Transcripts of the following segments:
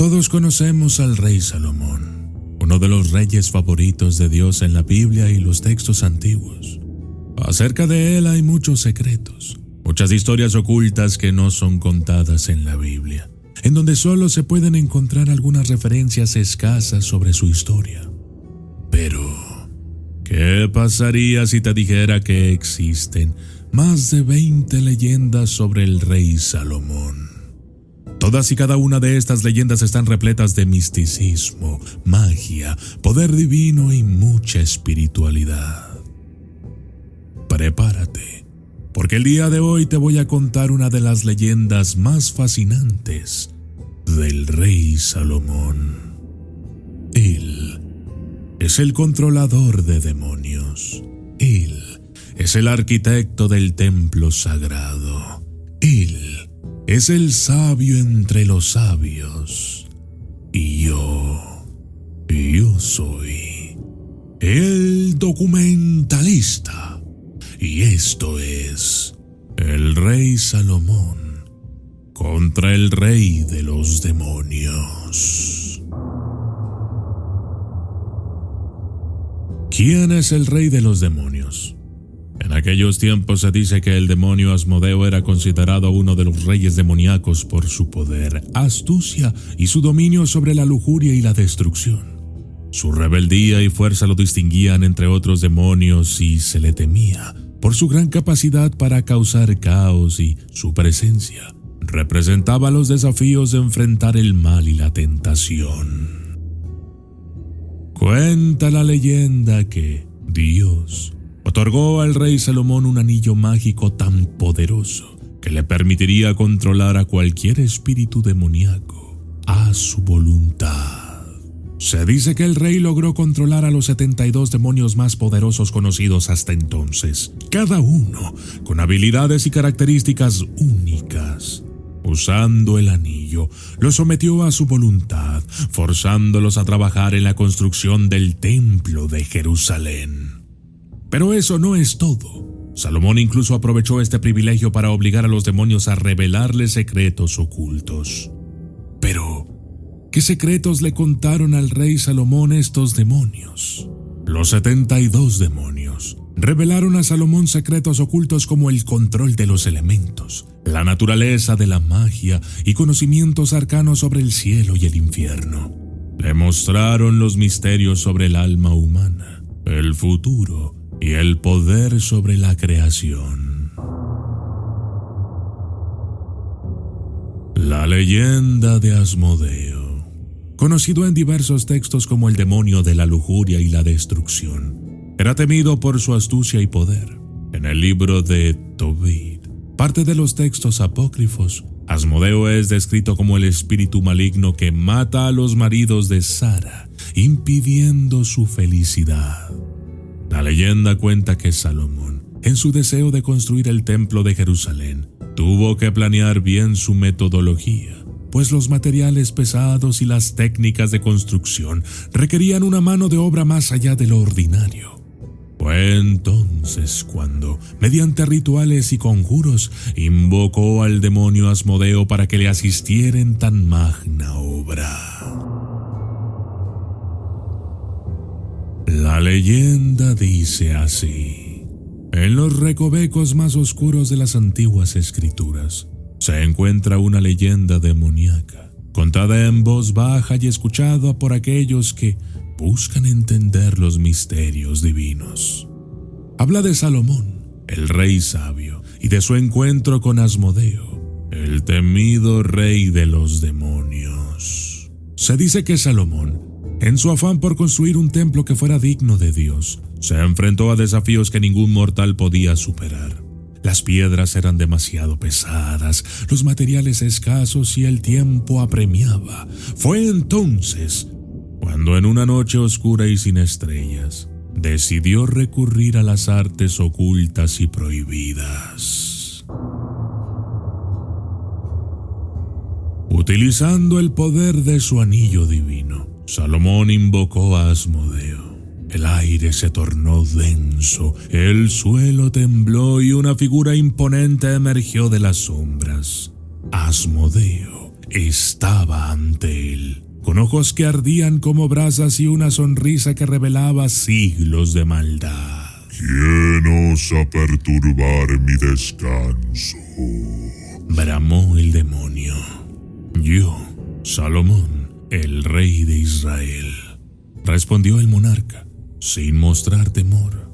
Todos conocemos al rey Salomón, uno de los reyes favoritos de Dios en la Biblia y los textos antiguos. Acerca de él hay muchos secretos, muchas historias ocultas que no son contadas en la Biblia, en donde solo se pueden encontrar algunas referencias escasas sobre su historia. Pero, ¿qué pasaría si te dijera que existen más de 20 leyendas sobre el rey Salomón? Todas y cada una de estas leyendas están repletas de misticismo, magia, poder divino y mucha espiritualidad. Prepárate, porque el día de hoy te voy a contar una de las leyendas más fascinantes del rey Salomón. Él es el controlador de demonios. Él es el arquitecto del templo sagrado. Él es el sabio entre los sabios. Y yo soy el documentalista. Y esto es el rey Salomón contra el rey de los demonios. ¿Quién es el rey de los demonios? En aquellos tiempos se dice que el demonio Asmodeo era considerado uno de los reyes demoníacos por su poder, astucia y su dominio sobre la lujuria y la destrucción. Su rebeldía y fuerza lo distinguían entre otros demonios y se le temía por su gran capacidad para causar caos, y su presencia representaba los desafíos de enfrentar el mal y la tentación. Cuenta la leyenda que Dios otorgó al rey Salomón un anillo mágico tan poderoso que le permitiría controlar a cualquier espíritu demoníaco a su voluntad. Se dice que el rey logró controlar a los 72 demonios más poderosos conocidos hasta entonces, cada uno con habilidades y características únicas. Usando el anillo, los sometió a su voluntad, forzándolos a trabajar en la construcción del templo de Jerusalén. Pero eso no es todo. Salomón incluso aprovechó este privilegio para obligar a los demonios a revelarle secretos ocultos. Pero, ¿qué secretos le contaron al rey Salomón estos demonios? Los 72 demonios revelaron a Salomón secretos ocultos como el control de los elementos, la naturaleza de la magia y conocimientos arcanos sobre el cielo y el infierno. Le mostraron los misterios sobre el alma humana, el futuro y el poder sobre la creación. La leyenda de Asmodeo, conocido en diversos textos como el demonio de la lujuria y la destrucción, era temido por su astucia y poder. En el libro de Tobit, parte de los textos apócrifos, Asmodeo es descrito como el espíritu maligno que mata a los maridos de Sara, impidiendo su felicidad. La leyenda cuenta que Salomón, en su deseo de construir el templo de Jerusalén, tuvo que planear bien su metodología, pues los materiales pesados y las técnicas de construcción requerían una mano de obra más allá de lo ordinario. Fue entonces cuando, mediante rituales y conjuros, invocó al demonio Asmodeo para que le asistiera en tan magna obra. La leyenda dice así: en los recovecos más oscuros de las antiguas escrituras se encuentra una leyenda demoníaca, contada en voz baja y escuchada por aquellos que buscan entender los misterios divinos. Habla de Salomón, el rey sabio, y de su encuentro con Asmodeo, el temido rey de los demonios. Se dice que Salomón, en su afán por construir un templo que fuera digno de Dios, se enfrentó a desafíos que ningún mortal podía superar. Las piedras eran demasiado pesadas, los materiales escasos y el tiempo apremiaba. Fue entonces cuando, en una noche oscura y sin estrellas, decidió recurrir a las artes ocultas y prohibidas. Utilizando el poder de su anillo divino, Salomón invocó a Asmodeo. El aire se tornó denso, el suelo tembló y una figura imponente emergió de las sombras. Asmodeo estaba ante él. con ojos que ardían como brasas y una sonrisa que revelaba siglos de maldad. ¿Quién osa perturbar mi descanso? Bramó el demonio. Yo, Salomón, el rey de Israel, respondió el monarca, sin mostrar temor.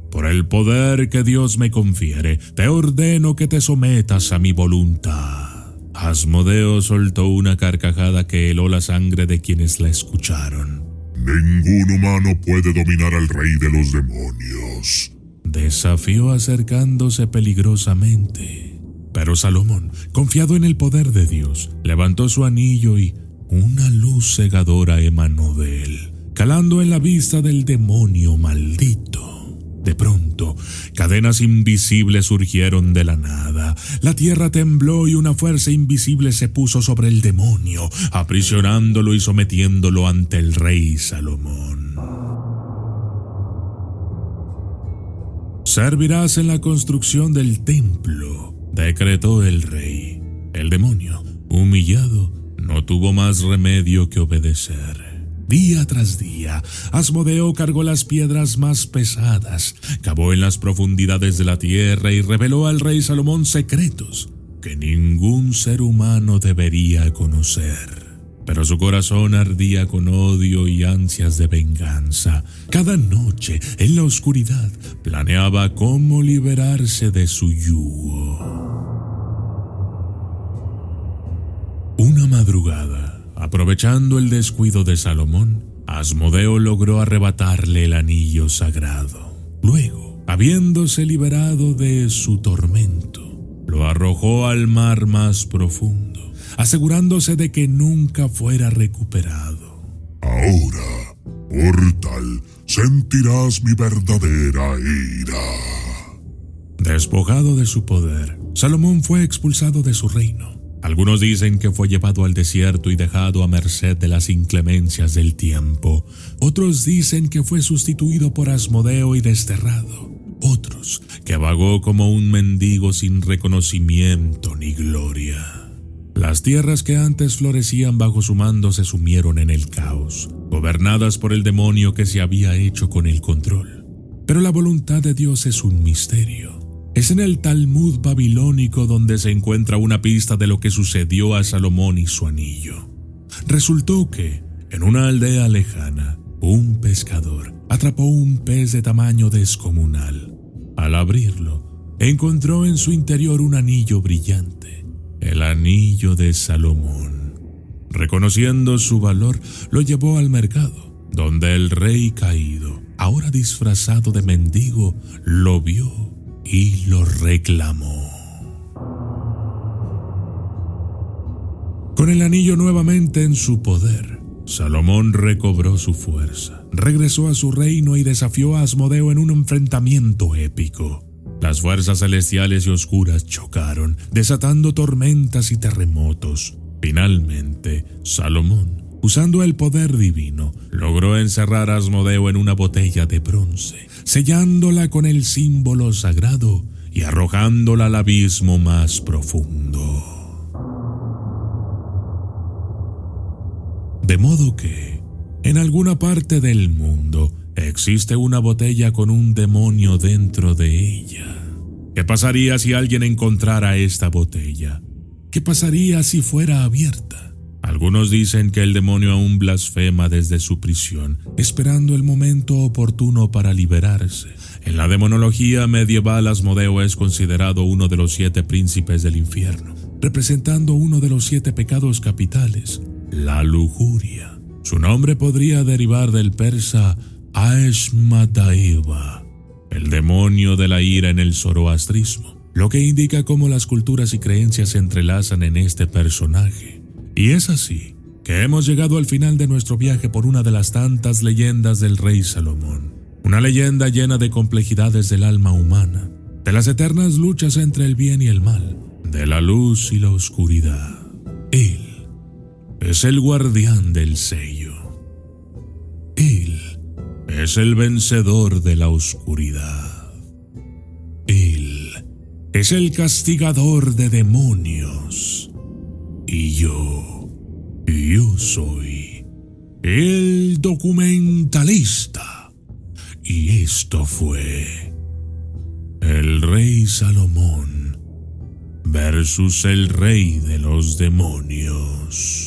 Por el poder que Dios me confiere, te ordeno que te sometas a mi voluntad. Asmodeo soltó una carcajada que heló la sangre de quienes la escucharon. Ningún humano puede dominar al rey de los demonios, desafió acercándose peligrosamente. Pero Salomón, confiado en el poder de Dios, levantó su anillo y una luz cegadora emanó de él, calando en la vista del demonio maldito. De pronto, cadenas invisibles surgieron de la nada. La tierra tembló y una fuerza invisible se puso sobre el demonio, aprisionándolo y sometiéndolo ante el rey Salomón. Servirás en la construcción del templo, decretó el rey. El demonio, humillado, no tuvo más remedio que obedecer. Día tras día, Asmodeo cargó las piedras más pesadas, cavó en las profundidades de la tierra y reveló al rey Salomón secretos que ningún ser humano debería conocer. Pero su corazón ardía con odio y ansias de venganza. Cada noche, en la oscuridad, planeaba cómo liberarse de su yugo. Una madrugada, aprovechando el descuido de Salomón, Asmodeo logró arrebatarle el anillo sagrado. Luego, habiéndose liberado de su tormento, lo arrojó al mar más profundo, asegurándose de que nunca fuera recuperado. Ahora, por tal, sentirás mi verdadera ira. Despojado de su poder, Salomón fue expulsado de su reino. Algunos dicen que fue llevado al desierto y dejado a merced de las inclemencias del tiempo. Otros dicen que fue sustituido por Asmodeo y desterrado. Otros que vagó como un mendigo sin reconocimiento ni gloria. Las tierras que antes florecían bajo su mando se sumieron en el caos, gobernadas por el demonio que se había hecho con el control. Pero la voluntad de Dios es un misterio. Es en el Talmud babilónico donde se encuentra una pista de lo que sucedió a Salomón y su anillo. Resultó que, en una aldea lejana, un pescador atrapó un pez de tamaño descomunal. Al abrirlo, encontró en su interior un anillo brillante, el anillo de Salomón. Reconociendo su valor, lo llevó al mercado, donde el rey caído, ahora disfrazado de mendigo, lo vio y lo reclamó. Con el anillo nuevamente en su poder, Salomón recobró su fuerza, regresó a su reino y desafió a Asmodeo en un enfrentamiento épico. Las fuerzas celestiales y oscuras chocaron, desatando tormentas y terremotos. Finalmente, Salomón, usando el poder divino, logró encerrar a Asmodeo en una botella de bronce, sellándola con el símbolo sagrado y arrojándola al abismo más profundo. De modo que, en alguna parte del mundo, existe una botella con un demonio dentro de ella. ¿Qué pasaría si alguien encontrara esta botella? ¿Qué pasaría si fuera abierta? Algunos dicen que el demonio aún blasfema desde su prisión, esperando el momento oportuno para liberarse. En la demonología medieval, Asmodeo es considerado uno de los 7 príncipes del infierno, representando uno de los 7 pecados capitales, la lujuria. Su nombre podría derivar del persa Ashmadaeva, el demonio de la ira en el zoroastrismo, lo que indica cómo las culturas y creencias se entrelazan en este personaje. Y es así que hemos llegado al final de nuestro viaje por una de las tantas leyendas del rey Salomón. Una leyenda llena de complejidades del alma humana, de las eternas luchas entre el bien y el mal, de la luz y la oscuridad. Él es el guardián del sello. Él es el vencedor de la oscuridad. Él es el castigador de demonios. Y yo soy el documentalista. Y esto fue el rey Salomón versus el rey de los demonios.